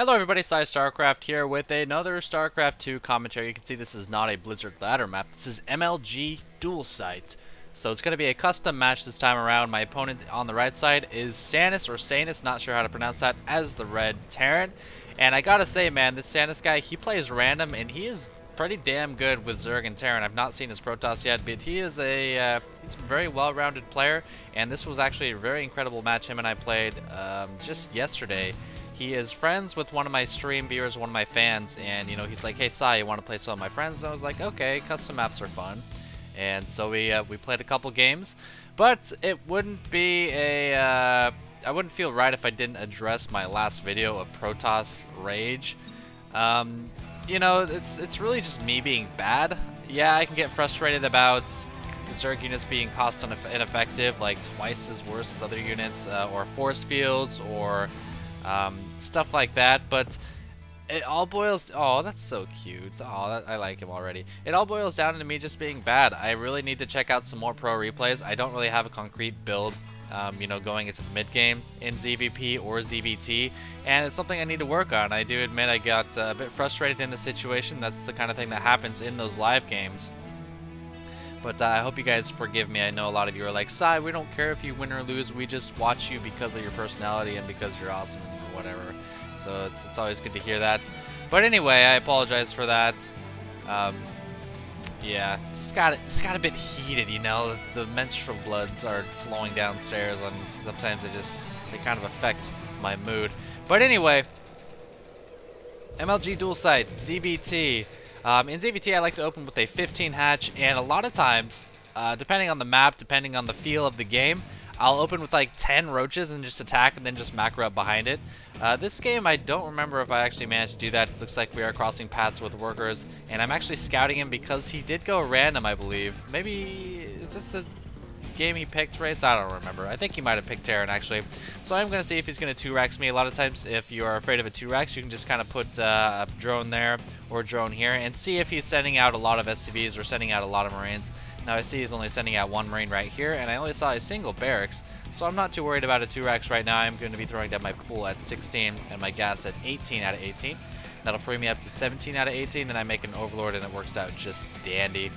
Hello everybody, StarCraft here with another StarCraft 2 commentary. You can see this is not a Blizzard ladder map, this is MLG dual site. So it's going to be a custom match this time around. My opponent on the right side is Sanis, or Sanis, not sure how to pronounce that, as the red Terran. And I gotta say, man, this Sanis guy, he plays random and he is pretty damn good with Zerg and Terran. I've not seen his Protoss yet, but he is he's a very well-rounded player, and this was actually a very incredible match him and I played just yesterday. He is friends with one of my stream viewers, one of my fans, and you know, he's like, "Hey Sai, you want to play some of my friends?" And I was like, "Okay, custom maps are fun." And so we played a couple games, but it wouldn't be a I wouldn't feel right if I didn't address my last video of Protoss Rage. You know, it's really just me being bad. Yeah, I can get frustrated about Zerg units being cost ineffective, like twice as worse as other units, or force fields, or stuff like that, but it all boils... Oh, that's so cute. Oh, I like him already. It all boils down to me just being bad. I really need to check out some more pro replays. I don't really have a concrete build, you know, going into the mid-game in ZVP or ZVT, and it's something I need to work on. I do admit I got a bit frustrated in the situation. That's the kind of thing that happens in those live games. But I hope you guys forgive me. I know a lot of you are like, "Sai, we don't care if you win or lose. We just watch you because of your personality and because you're awesome," or whatever. So it's always good to hear that. But anyway, I apologize for that. Yeah, just got a bit heated, you know. The menstrual bloods are flowing downstairs, and sometimes they kind of affect my mood. But anyway, MLG dual site, ZVT. In ZVT, I like to open with a 15 hatch, and a lot of times, depending on the map, depending on the feel of the game, I'll open with like 10 roaches and just attack and then just macro up behind it. This game, I don't remember if I actually managed to do that. It looks like we are crossing paths with workers, and I'm actually scouting him because he did go random, I believe. Maybe, is this the game he picked race? I don't remember. I think he might have picked Terran, actually. So I'm going to see if he's going to 2-Rex me. A lot of times, if you are afraid of a 2-Rex, you can just kind of put a drone there or a drone here and see if he's sending out a lot of SCVs or sending out a lot of Marines. Now I see he's only sending out one Marine right here, and I only saw a single barracks, so I'm not too worried about a 2-Rex right now. I'm going to be throwing down my pool at 16 and my gas at 18 out of 18. That'll free me up to 17 out of 18, and I make an Overlord, and it works out just dandy.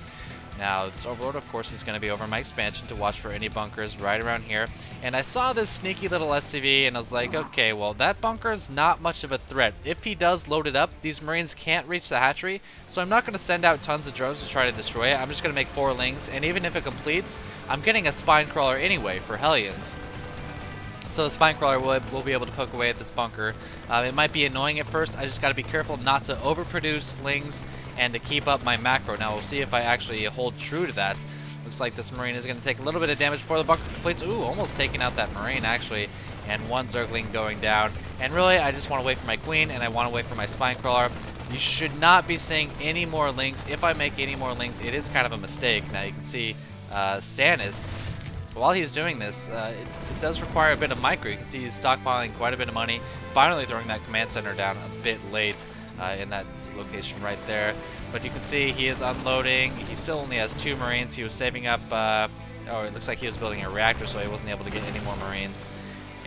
Now, this Overlord, of course, is going to be over my expansion to watch for any bunkers right around here. And I saw this sneaky little SCV, and I was like, okay, well, that bunker is not much of a threat. If he does load it up, these Marines can't reach the hatchery, so I'm not going to send out tons of drones to try to destroy it. I'm just going to make 4 lings, and even if it completes, I'm getting a spine crawler anyway for Hellions. So the spine crawler will be able to poke away at this bunker. It might be annoying at first. I just got to be careful not to overproduce lings and to keep up my macro. Now we'll see if I actually hold true to that. Looks like this Marine is going to take a little bit of damage before the bunker completes. Ooh, almost taking out that Marine actually. And one Zergling going down. And really, I just want to wait for my Queen, and I want to wait for my spine crawler. You should not be seeing any more lings. If I make any more lings, it is kind of a mistake. Now you can see Sanis, while he's doing this, it does require a bit of micro. You can see he's stockpiling quite a bit of money, finally throwing that command center down a bit late in that location right there. But you can see he is unloading. He still only has 2 Marines. He was saving up, oh, it looks like he was building a reactor, so he wasn't able to get any more Marines.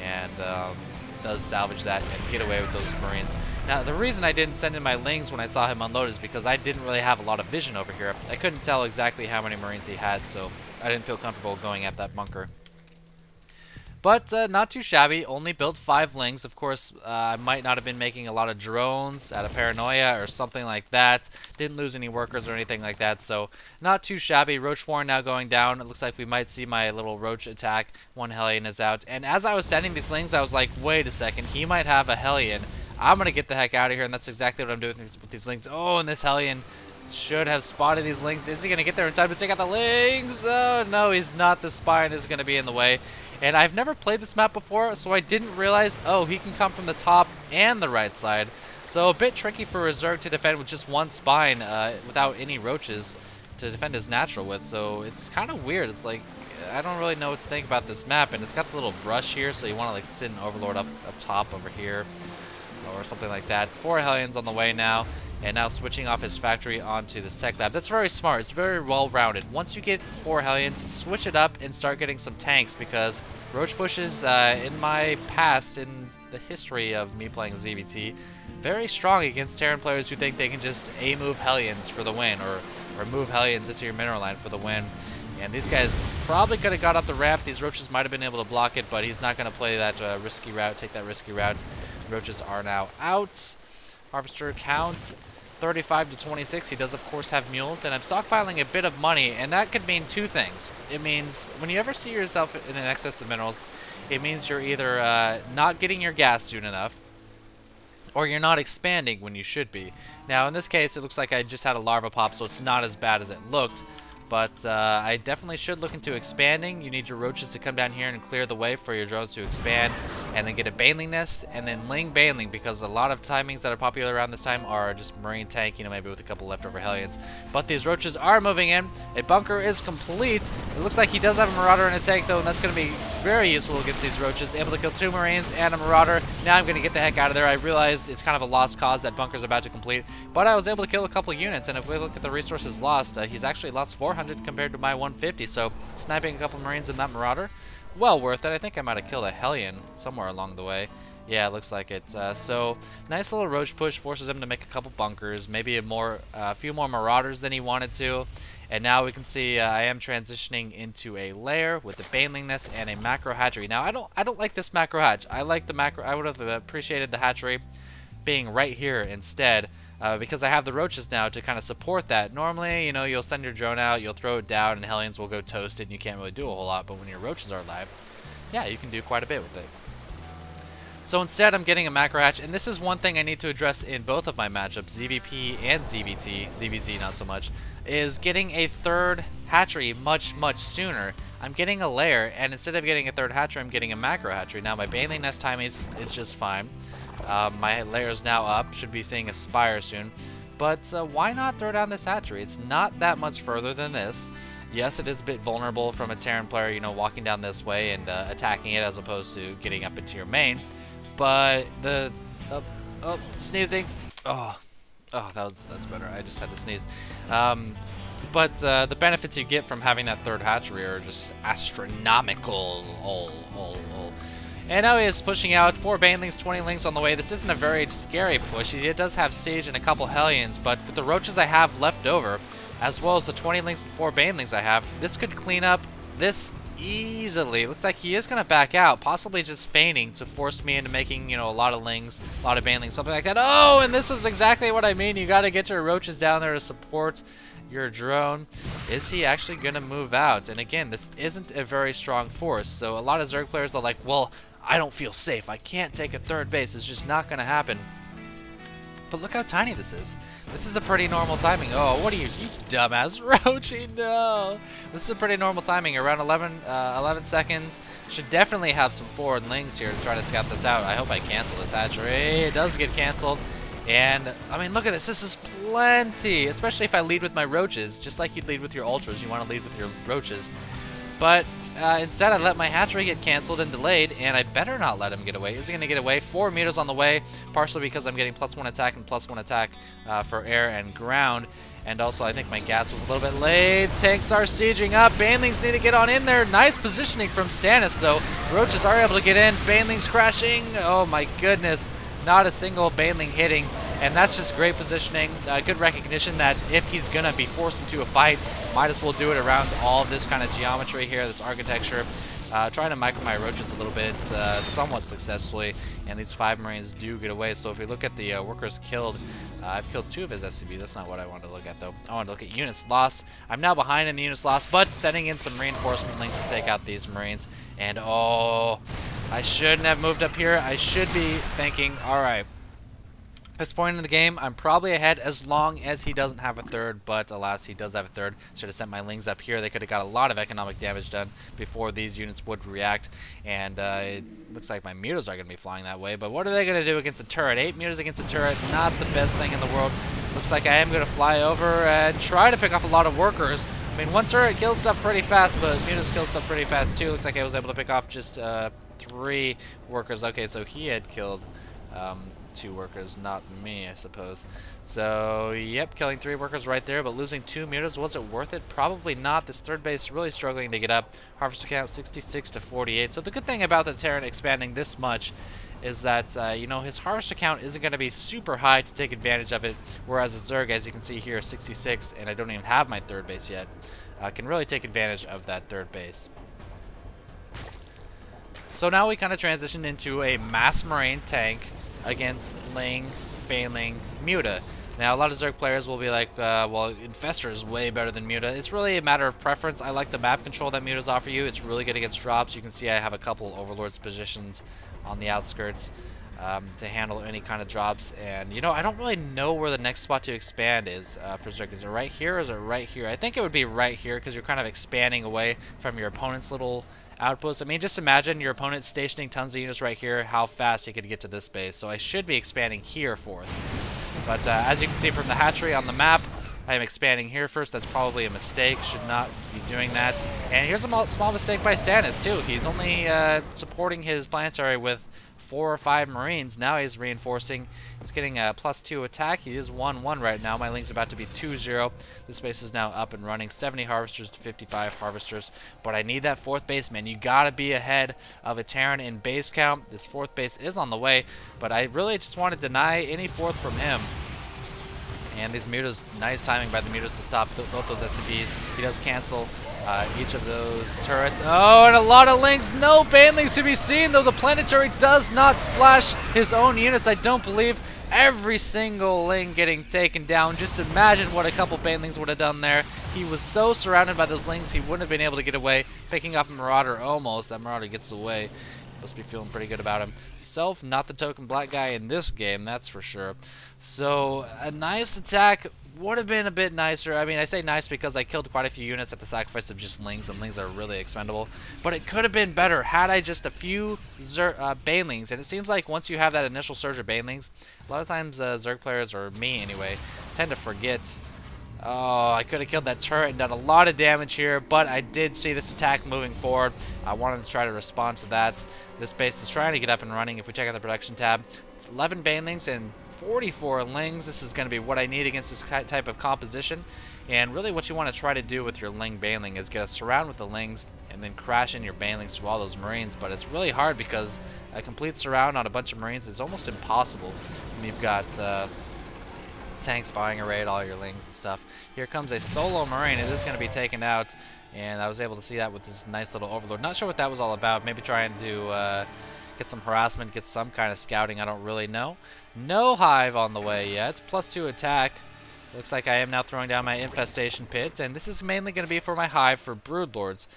And does salvage that and get away with those Marines. Now, the reason I didn't send in my lings when I saw him unload is because I didn't really have a lot of vision over here. I couldn't tell exactly how many Marines he had, so I didn't feel comfortable going at that bunker. But not too shabby. Only built 5 lings. Of course, I might not have been making a lot of drones out of paranoia or something like that. Didn't lose any workers or anything like that, so not too shabby. Roach War now going down. It looks like we might see my little Roach attack. One Hellion is out. And as I was sending these lings, I was like, wait a second. He might have a Hellion. I'm going to get the heck out of here, and that's exactly what I'm doing with these lings. Oh, and this Hellion should have spotted these lings. Is he going to get there in time to take out the lings? Oh, no, he's not. The spine is going to be in the way. And I've never played this map before, so I didn't realize, oh, he can come from the top and the right side. So a bit tricky for a Zerg to defend with just 1 spine without any roaches to defend his natural with. So it's kind of weird. It's like, I don't really know what to think about this map. And it's got the little brush here, so you want to like sit an Overlord up top over here or something like that. 4 Hellions on the way now. And now switching off his factory onto this tech lab. That's very smart. It's very well-rounded. Once you get 4 Hellions, switch it up and start getting some tanks, because roach bushes in my past, in the history of me playing ZVT, very strong against Terran players who think they can just A-move Hellions for the win, or move Hellions into your mineral line for the win. And these guys probably could have got up the ramp. These roaches might have been able to block it, but he's not going to play that risky route, take that risky route. Roaches are now out. Harvester count 35 to 26. He does, of course, have mules, and I'm stockpiling a bit of money, and that could mean two things. It means when you ever see yourself in an excess of minerals, it means you're either not getting your gas soon enough, or you're not expanding when you should be. Now, in this case, it looks like I just had a larva pop, so it's not as bad as it looked. But I definitely should look into expanding. You need your roaches to come down here and clear the way for your drones to expand, and then get a baneling nest, and then ling baneling, because a lot of timings that are popular around this time are just marine tank, you know, maybe with a couple leftover Hellions. But these roaches are moving in. A bunker is complete. It looks like he does have a marauder in a tank, though, and that's going to be very useful against these roaches. Able to kill 2 marines and a marauder. Now I'm going to get the heck out of there. I realize it's kind of a lost cause, that bunker's about to complete, but I was able to kill a couple units, and if we look at the resources lost, he's actually lost 400 compared to my 150, so sniping a couple marines in that marauder, well worth it. I think I might have killed a Hellion somewhere along the way. Yeah, it looks like it. So nice little roach push, forces him to make a couple bunkers, maybe a few more marauders than he wanted to. And now we can see I am transitioning into a lair with the baneling nest and a macro hatchery. Now I don't like this macro hatch. I like the macro. I would have appreciated the hatchery being right here instead. Because I have the roaches now to kind of support that. Normally, you know, you'll send your drone out, you'll throw it down, and Hellions will go toasted, and you can't really do a whole lot. But when your roaches are alive, yeah, you can do quite a bit with it. So instead, I'm getting a macro hatch, and this is one thing I need to address in both of my matchups, ZVP and ZVT, ZVZ not so much, is getting a third hatchery much sooner. I'm getting a lair, and instead of getting a third hatchery, I'm getting a macro hatchery. Now, my baneling nest timing is just fine. My layer is now up, should be seeing a spire soon, but why not throw down this hatchery? It's not that much further than this. Yes, it is a bit vulnerable from a Terran player, you know, walking down this way and attacking it as opposed to getting up into your main, but the sneezing, that's better. I just had to sneeze. But the benefits you get from having that third hatchery are just astronomical. And now he is pushing out 4 banelings, 20 links on the way. This isn't a very scary push. He does have siege and a couple Hellions, but with the roaches I have left over, as well as the 20 links and 4 banelings I have, this could clean up this easily. Looks like he is going to back out, possibly just feigning to force me into making, you know, a lot of lings, a lot of banelings, something like that. Oh, and this is exactly what I mean. You got to get your roaches down there to support your drone. Is he actually going to move out? And again, this isn't a very strong force, so a lot of Zerg players are like, well, I don't feel safe. I can't take a third base. It's just not going to happen. But look how tiny this is. This is a pretty normal timing. Oh, what are you dumbass Roachy? No. This is a pretty normal timing. Around 11 seconds. Should definitely have some forward lings here to try to scout this out. I hope I cancel this hatchery. It does get canceled. And, I mean, look at this. This is plenty. Especially if I lead with my roaches. Just like you'd lead with your ultras. You want to lead with your roaches. But instead, I let my hatchery get canceled and delayed, and I better not let him get away. Is he going to get away? 4 meters on the way, partially because I'm getting +1 attack and +1 attack for air and ground. And also, I think my gas was a little bit late. Tanks are sieging up. Banelings need to get on in there. Nice positioning from Sanis, though. Roaches are able to get in. Banelings crashing. Oh, my goodness. Not a single baneling hitting. And that's just great positioning. Good recognition that if he's going to be forced into a fight, might as well do it around all of this kind of geometry here, this architecture. Trying to micro my roaches a little bit, somewhat successfully, and these 5 Marines do get away. So if we look at the workers killed, I've killed 2 of his SCV. That's not what I wanted to look at, though. I want to look at units lost. I'm now behind in the units lost, but sending in some reinforcement links to take out these Marines. And, oh, I shouldn't have moved up here. I should be thinking, all right. At this point in the game, I'm probably ahead as long as he doesn't have a third, but alas, he does have a third. Should have sent my lings up here. They could have got a lot of economic damage done before these units would react, and it looks like my mutas are going to be flying that way, but what are they going to do against a turret? 8 mutas against a turret, not the best thing in the world. Looks like I am going to fly over and try to pick off a lot of workers. I mean, one turret kills stuff pretty fast, but mutas kill stuff pretty fast too. Looks like I was able to pick off just 3 workers. Okay, so he had killed 2 workers, not me, I suppose. So, yep, killing 3 workers right there, but losing 2 mutas, was it worth it? Probably not. This third base really struggling to get up. Harvester count 66 to 48. So the good thing about the Terran expanding this much is that, you know, his harvester count isn't going to be super high to take advantage of it, whereas a Zerg, as you can see here, 66, and I don't even have my third base yet, can really take advantage of that third base. So now we kind of transition into a mass Marine tank against Ling, Baneling, Muta. Now, a lot of Zerg players will be like, well, Infestor is way better than Muta. It's really a matter of preference. I like the map control that Mutas offer you. It's really good against drops. You can see I have a couple Overlords positioned on the outskirts to handle any kind of drops. And, you know, I don't really know where the next spot to expand is for Zerg. Is it right here or is it right here? I think it would be right here because you're kind of expanding away from your opponent's little outpost. I mean, just imagine your opponent stationing tons of units right here, how fast he could get to this base. So I should be expanding here fourth. But as you can see from the hatchery on the map, I am expanding here first. That's probably a mistake. Should not be doing that. And here's a small mistake by Sanis, too. He's only supporting his planetary with 4 or 5 Marines. Now he's reinforcing. He's getting a +2 attack. He is 1-1 right now. My Ling's about to be 2-0. This base is now up and running. 70 harvesters to 55 harvesters. But I need that 4th base, man. You gotta be ahead of a Terran in base count. This 4th base is on the way, but I really just want to deny any 4th from him. And these Mutas, nice timing by the Mutas to stop both those SCVs. He does cancel each of those turrets. Oh, and a lot of Lings. No Banelings to be seen, though the planetary does not splash his own units. I don't believe every single Ling getting taken down. Just imagine what a couple Banelings would have done there. He was so surrounded by those Lings, he wouldn't have been able to get away. Picking off a Marauder almost. That Marauder gets away. Must be feeling pretty good about himself. Not the token black guy in this game, that's for sure. So, a nice attack would have been a bit nicer. I mean, I say nice because I killed quite a few units at the sacrifice of just Lings, and Lings are really expendable. But it could have been better had I just a few Banelings. And it seems like once you have that initial surge of Banelings, a lot of times Zerg players, or me anyway, tend to forget. Oh, I could have killed that turret and done a lot of damage here, but I did see this attack moving forward. I wanted to try to respond to that. This base is trying to get up and running. If we check out the production tab, it's 11 Banelings and 44 Lings. This is going to be what I need against this type of composition. And really what you want to try to do with your Ling Baneling is get a surround with the Lings and then crash in your Banelings to all those Marines. But it's really hard because a complete surround on a bunch of Marines is almost impossible when you've got tanks firing array at all your Lings and stuff. Here comes a solo Marine. It is going to be taken out, and I was able to see that with this nice little Overlord. Not sure what that was all about. Maybe trying to get some harassment, get some kind of scouting. I don't really know. No Hive on the way yet. +2 attack. Looks like I am now throwing down my Infestation Pit, and this is mainly going to be for my Hive for Broodlords.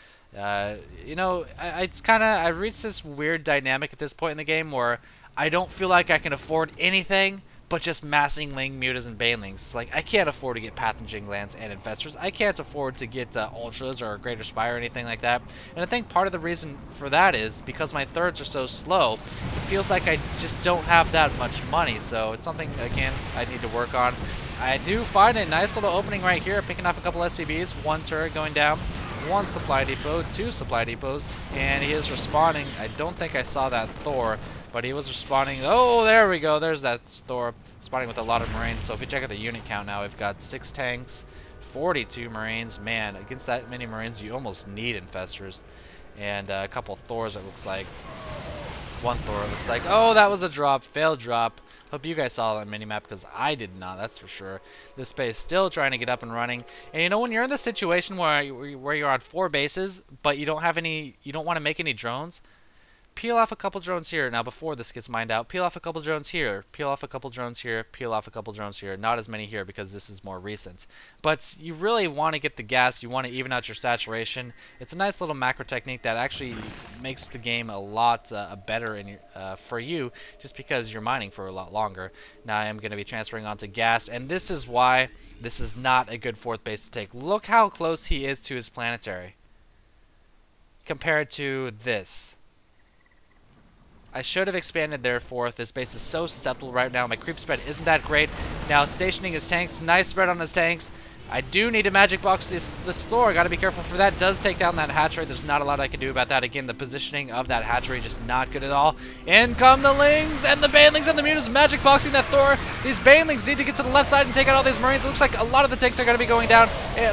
You know, I've reached this weird dynamic at this point in the game where I don't feel like I can afford anything but just massing Ling, Mutas, and Banelings. It's like, I can't afford to get Pathogen Glands and Infestors. I can't afford to get Ultras or Greater Spire or anything like that. And I think part of the reason for that is because my thirds are so slow, it feels like I just don't have that much money. So it's something, again, I need to work on. I do find a nice little opening right here, picking off a couple SCVs, 1 turret going down, 1 supply depot, 2 supply depots, and he is responding. I don't think I saw that Thor, but he was responding. Oh, there we go. There's that Thor responding with a lot of Marines. So if you check out the unit count now, we've got 6 tanks, 42 Marines. Man, against that many Marines, you almost need Infestors. And a couple Thors, it looks like. 1 Thor, it looks like. Oh, that was a drop. Failed drop. Hope you guys saw that minimap because I did not, that's for sure. This base still trying to get up and running. And you know, when you're in this situation where you're on 4 bases, but you don't have any, you don't want to make any drones, peel off a couple drones here. Now, before this gets mined out, peel off a couple drones here, peel off a couple drones here, peel off a couple drones here. Not as many here because this is more recent. But you really want to get the gas. You want to even out your saturation. It's a nice little macro technique that actually makes the game a lot better for you, just because you're mining for a lot longer. Now I am going to be transferring onto gas, and this is why this is not a good 4th base to take. Look how close he is to his planetary compared to this. I should have expanded there 4th. This base is so susceptible right now. My creep spread isn't that great. Now stationing his tanks. Nice spread on his tanks. I do need to magic box this Thor. Got to be careful for that. Does take down that hatchery. There's not a lot I can do about that. Again, the positioning of that hatchery just not good at all. In come the Lings and the Banelings and the Mutas magic boxing that Thor. These Banelings need to get to the left side and take out all these Marines. It looks like a lot of the tanks are going to be going down,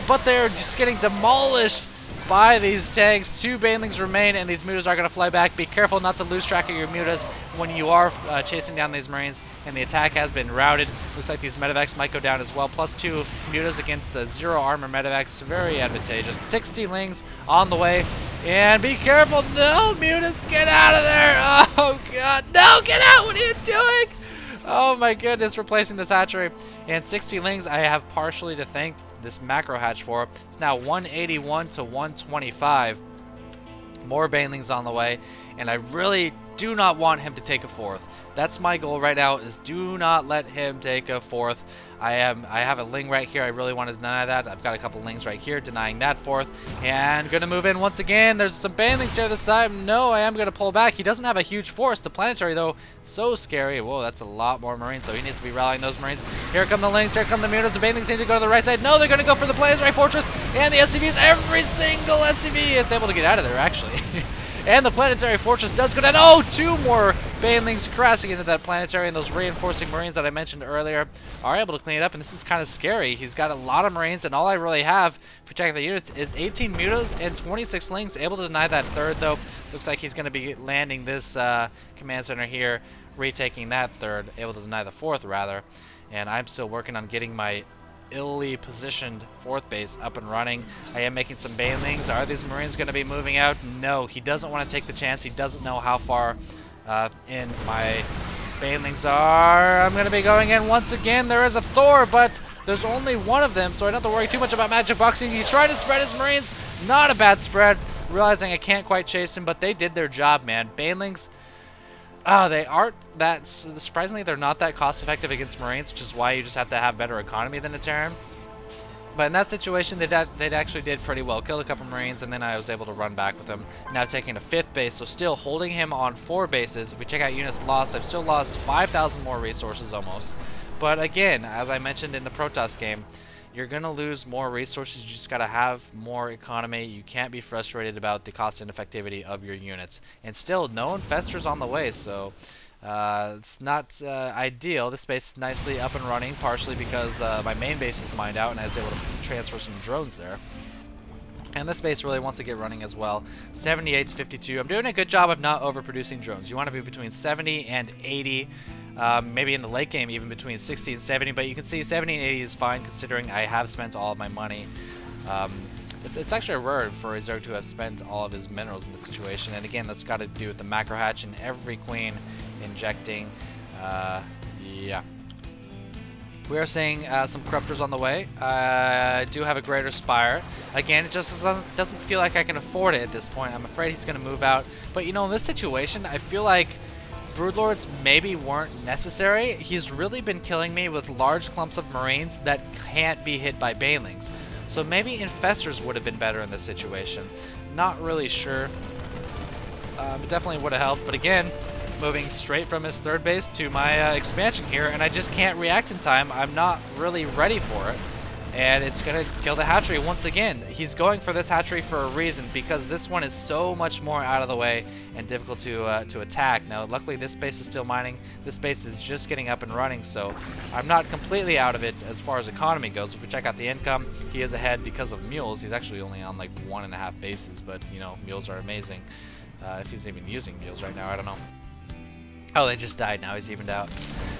but they're just getting demolished by these tanks. 2 banelings remain, and these mutas are going to fly back. Be careful not to lose track of your mutas when you are chasing down these marines, and the attack has been routed. Looks like these medevacs might go down as well. +2 mutas against the 0 armor medevacs. Very advantageous. 60 lings on the way, and be careful. No, mutas, get out of there. Oh, God. No, get out. What are you doing? Oh my goodness, replacing this hatchery. And 60 lings I have partially to thank this macro hatch for. It's now 181 to 125. More banelings on the way, and I really do not want him to take a 4th. That's my goal right now, is do not let him take a 4th. I have a ling right here. I really want to deny that. I've got a couple lings right here denying that 4th. And going to move in once again. There's some banelings here this time. No, I am going to pull back. He doesn't have a huge force. The planetary, though, so scary. Whoa, that's a lot more marines, so he needs to be rallying those marines. Here come the lings. Here come the mutas. The banelings need to go to the right side. No, they're going to go for the planetary fortress. And the SCVs, every single SCV is able to get out of there, actually. And the planetary fortress does go down. Oh, 2 more banelings crashing into that planetary, and those reinforcing marines that I mentioned earlier are able to clean it up, and this is kind of scary. He's got a lot of marines, and all I really have for checking the units is 18 mutas and 26 lings. Able to deny that 3rd, though. Looks like he's going to be landing this command center here, retaking that 3rd. Able to deny the 4th, rather. And I'm still working on getting my illy positioned 4th base up and running. I am making some banelings. Are these marines going to be moving out? No, he doesn't want to take the chance. He doesn't know how far in my banelings are. I'm going to be going in once again. There is a Thor, but there's only one of them, so I don't have to worry too much about magic boxing. He's trying to spread his marines. Not a bad spread. Realizing I can't quite chase him, but they did their job, man. Banelings, they aren't that, surprisingly, they're not that cost effective against marines, which is why you just have to have better economy than a Terran. But in that situation, they actually did pretty well. Killed a couple marines, and then I was able to run back with them. Now taking a 5th base, so still holding him on 4 bases. If we check out units lost, I've still lost 5,000 more resources almost. But again, as I mentioned in the Protoss game, you're going to lose more resources. You just got to have more economy. You can't be frustrated about the cost and effectivity of your units. And still, no infestors on the way, so it's not ideal. This base is nicely up and running, partially because my main base is mined out and I was able to transfer some drones there. And this base really wants to get running as well. 78 to 52. I'm doing a good job of not overproducing drones. You want to be between 70 and 80. Maybe in the late game even between 60 and 70, but you can see 70 and 80 is fine considering I have spent all of my money. It's actually rare for a Zerg to have spent all of his minerals in this situation, and again, that's got to do with the macro hatch and every queen injecting. Yeah. We are seeing some corruptors on the way. I do have a greater spire. Again, it just doesn't feel like I can afford it at this point. I'm afraid he's going to move out. But you know, in this situation, I feel like Broodlords maybe weren't necessary. He's really been killing me with large clumps of marines that can't be hit by banelings. So maybe infestors would have been better in this situation. Not really sure. It definitely would have helped. But again, moving straight from his 3rd base to my expansion here, and I just can't react in time. I'm not really ready for it. And it's going to kill the hatchery once again. He's going for this hatchery for a reason, because this one is so much more out of the way and difficult to attack. Now, luckily, this base is still mining. This base is just getting up and running, so I'm not completely out of it as far as economy goes. If we check out the income, he is ahead because of mules. He's actually only on like 1.5 bases, but, you know, mules are amazing. If he's even using mules right now, I don't know. Oh, they just died. Now he's evened out.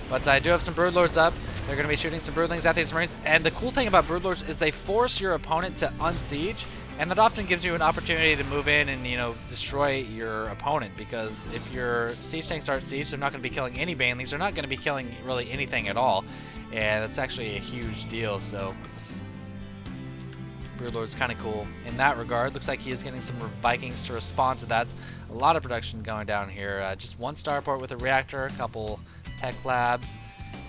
But I do have some Broodlords up. They're going to be shooting some Broodlings at these Marines. And the cool thing about Broodlords is they force your opponent to unsiege. And that often gives you an opportunity to move in and, you know, destroy your opponent. Because if your siege tanks aren't sieged, they're not going to be killing any banelings. They're not going to be killing really anything at all. And that's actually a huge deal. So Broodlord's kind of cool in that regard. Looks like he is getting some Vikings to respond to that. A lot of production going down here. Just one starport with a reactor, a couple tech labs,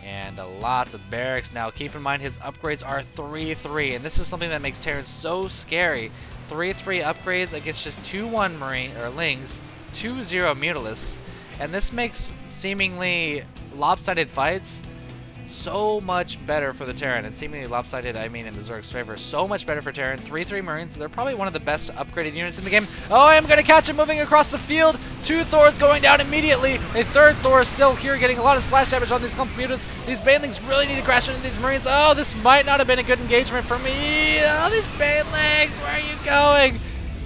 and lots of barracks. Now, keep in mind his upgrades are 3-3, and this is something that makes Terran so scary. 3-3 upgrades against just 2-1 Marine or Lings, 2-0 Mutalisks, and this makes seemingly lopsided fights so much better for the Terran, and seemingly lopsided, I mean in the Zerg's favor. So much better for Terran. 3-3 Marines, they're probably one of the best upgraded units in the game. Oh, I am going to catch him moving across the field. 2 Thors going down immediately. A 3rd Thor is still here getting a lot of splash damage on these clump mutas. These banelings really need to crash into these Marines. Oh, this might not have been a good engagement for me. Oh, these banelings, where are you going?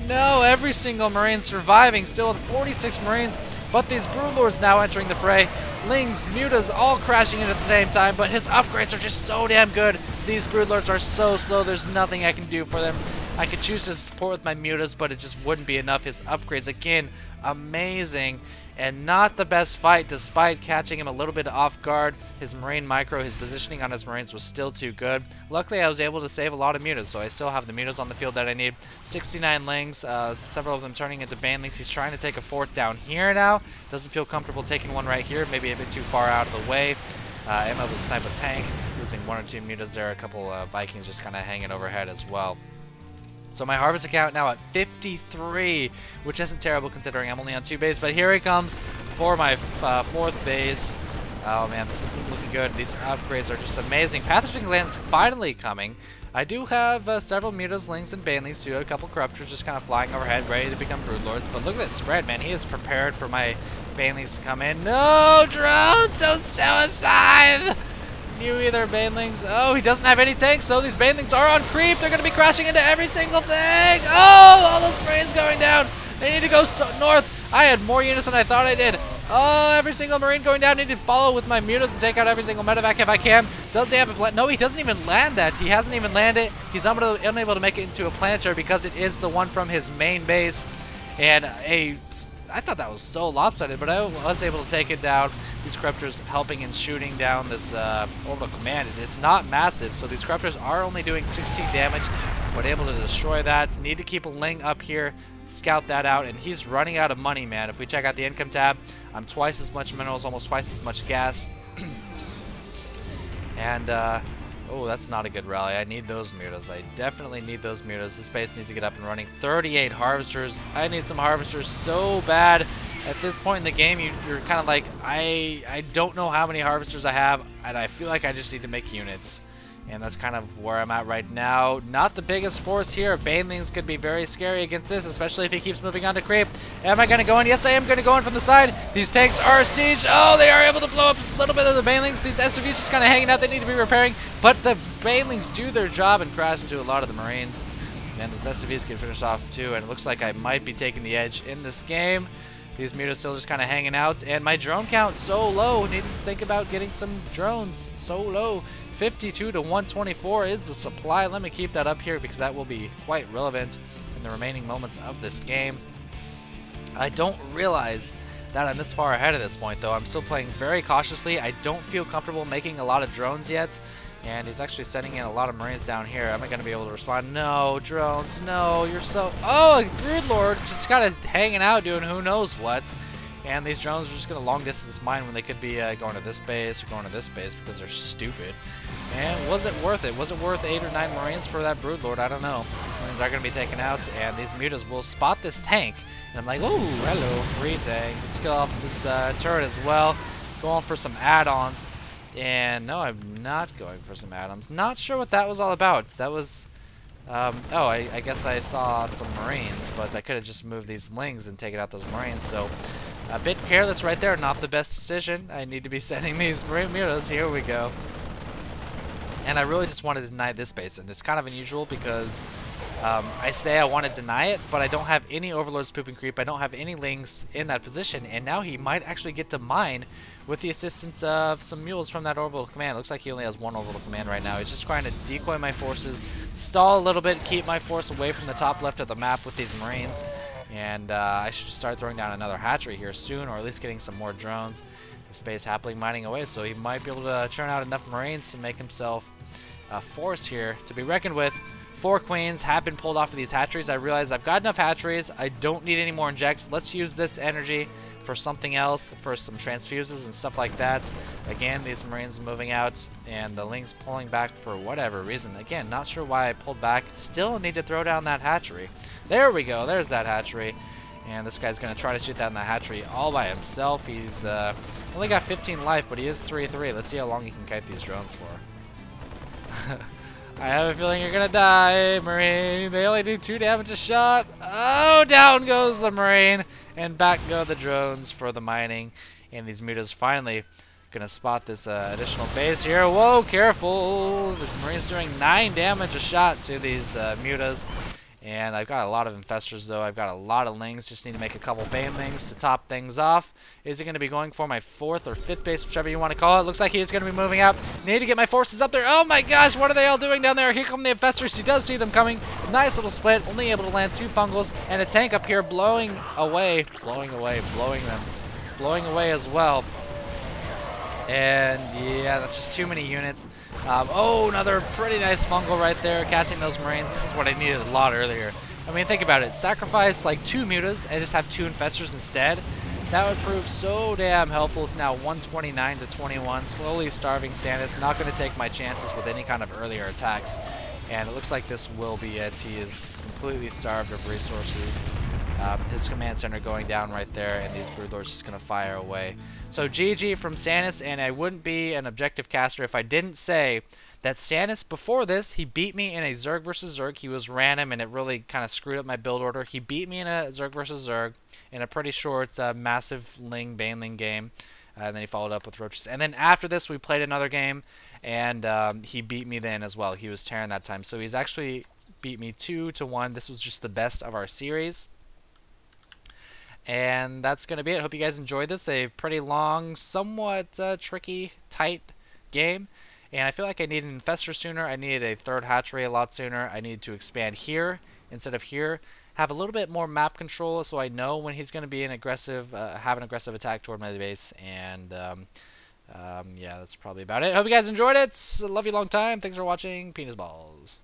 no, every single Marine surviving, still with 46 Marines, but these Broodlords now entering the fray. Lings, Mutas, all crashing in at the same time, but his upgrades are just so damn good. These Broodlords are so slow, there's nothing I can do for them. I could choose to support with my Mutas, but it just wouldn't be enough. His upgrades, again, amazing. And not the best fight, despite catching him a little bit off guard. His Marine micro, his positioning on his Marines was still too good. Luckily, I was able to save a lot of Mutas, so I still have the Mutas on the field that I need. 69 Lings, several of them turning into Banelings. He's trying to take a fourth down here now. Doesn't feel comfortable taking one right here, maybe a bit too far out of the way. I'm able to snipe a tank, losing one or two Mutas there. A couple Vikings just kind of hanging overhead as well. So my harvest account now at 53, which isn't terrible considering I'm only on 2 bays. But here he comes for my 4th base. Oh man, this isn't looking good. These upgrades are just amazing. Pathogen Gland's finally coming. I do have several Mutas, Lings, and Banelings too. A couple Corruptors just kind of flying overhead, ready to become Broodlords. But look at that spread, man. He is prepared for my Banelings to come in. No, drones, don't suicide! You either Banelings. Oh, he doesn't have any tanks, so these Banelings are on creep. They're going to be crashing into every single thing. Oh, all those Marines going down. They need to go north. I had more units than I thought I did. Oh, every single Marine going down. I need to follow with my Mutas and take out every single medevac if I can. Does he have a plan? No, he doesn't even land that. He hasn't even landed. He's unable to make it into a planetary because it is the one from his main base. And I thought that was so lopsided, but I was able to take it down. These Corruptors helping in shooting down this orbital command. It's not massive, so these Corruptors are only doing 16 damage, but able to destroy that. Need to keep a Ling up here, scout that out, and he's running out of money, man. If we check out the income tab, I'm twice as much minerals, almost twice as much gas. And, oh, that's not a good rally. I need those Mutas. I definitely need those Mutas. This base needs to get up and running. 38 Harvesters. I need some Harvesters so bad. At this point in the game, you're kind of like, I don't know how many Harvesters I have, and I feel like I just need to make units. And that's kind of where I'm at right now. Not the biggest force here. Banelings could be very scary against this, especially if he keeps moving on to creep. Am I going to go in? Yes, I am going to go in from the side. These tanks are siege. Oh, they are able to blow up a little bit of the Banelings. These SCVs just kind of hanging out. They need to be repairing. But the Banelings do their job and crash into a lot of the Marines. And these SCVs can finish off too. And it looks like I might be taking the edge in this game. These Mutas still just kind of hanging out. And my drone count so low. Need to think about getting some drones. So low. 52 to 124 is the supply. Let me keep that up here because that will be quite relevant in the remaining moments of this game. I don't realize that I'm this far ahead at this point, though. I'm still playing very cautiously. I don't feel comfortable making a lot of drones yet. And he's actually sending in a lot of Marines down here. Am I going to be able to respond? No, drones, no, you're so... Oh, a Broodlord just kind of hanging out doing who knows what. And these drones are just going to long distance mine when they could be going to this base or going to this base because they're stupid. And was it worth it? Was it worth 8 or 9 Marines for that Broodlord? I don't know. Marines are going to be taken out, and these Mutas will spot this tank. And I'm like, oh, hello, free tank. Let's kill off this turret as well. Going for some add-ons. And no, I'm not going for some add-ons. Not sure what that was all about. That was... oh, I guess I saw some Marines, but I could have just moved these Lings and taken out those Marines, so a bit careless right there. Not the best decision. I need to be sending these Marine Mutas. Here we go. And I really just wanted to deny this base, and it's kind of unusual because I say I want to deny it, but I don't have any Overlord's Poop and Creep. I don't have any Lings in that position, and now he might actually get to mine with the assistance of some mules from that orbital command. Looks like he only has one orbital command right now. He's just trying to decoy my forces, stall a little bit, keep my force away from the top left of the map with these Marines. And I should start throwing down another hatchery here soon, or at least getting some more drones. This base happily mining away, so he might be able to churn out enough Marines to make himself a force here to be reckoned with. 4 queens have been pulled off of these hatcheries. I realize I've got enough hatcheries. I don't need any more injects. Let's use this energy for something else, for some transfuses and stuff like that. Again, these Marines moving out, and the Lings pulling back for whatever reason. Again, not sure why I pulled back. Still need to throw down that hatchery. There we go. There's that hatchery. And this guy's going to try to shoot down the hatchery all by himself. He's only got 15 life, but he is 3-3. Let's see how long he can kite these drones for. I have a feeling you're going to die, Marine. They only do 2 damage a shot. Oh, down goes the Marine. And back go the drones for the mining. And these Mutas finally going to spot this additional base here. Whoa, careful. The Marine's doing 9 damage a shot to these Mutas. And I've got a lot of infestors, though. I've got a lot of lings. Just need to make a couple banelings to top things off. Is he going to be going for my 4th or 5th base, whichever you want to call it? Looks like he is going to be moving up. Need to get my forces up there. Oh my gosh, what are they all doing down there? Here come the infestors. He does see them coming. Nice little split. Only able to land 2 fungals and a tank up here blowing away. Blowing away as well. And yeah, that's just too many units. Oh, another pretty nice fungal right there, catching those marines. This is what I needed a lot earlier. I mean, think about it. Sacrifice like 2 mutas and just have 2 infestors instead. That would prove so damn helpful. It's now 129 to 21. Slowly starving Sanis. Not going to take my chances with any kind of earlier attacks. And it looks like this will be it. He is completely starved of resources. His command center going down right there, and these broodlords just going to fire away. So GG from Sanis, and I wouldn't be an objective caster if I didn't say that Sanis, before this, he beat me in a Zerg versus Zerg. He was random, and it really kind of screwed up my build order. He beat me in a Zerg versus Zerg in a pretty short, massive Ling, Baneling game. And then he followed up with roaches. And then after this, we played another game, and he beat me then as well. He was Terran that time. So he's actually beat me 2-1. This was just the best of our series. And that's going to be it. Hope you guys enjoyed this. A pretty long, somewhat tricky, tight game. And I feel like I needed an infestor sooner. I needed a 3rd hatchery a lot sooner. I needed to expand here instead of here. Have a little bit more map control so I know when he's going to be an aggressive, have an aggressive attack toward my base. And yeah, that's probably about it. Hope you guys enjoyed it. Love you long time. Thanks for watching. Penis balls.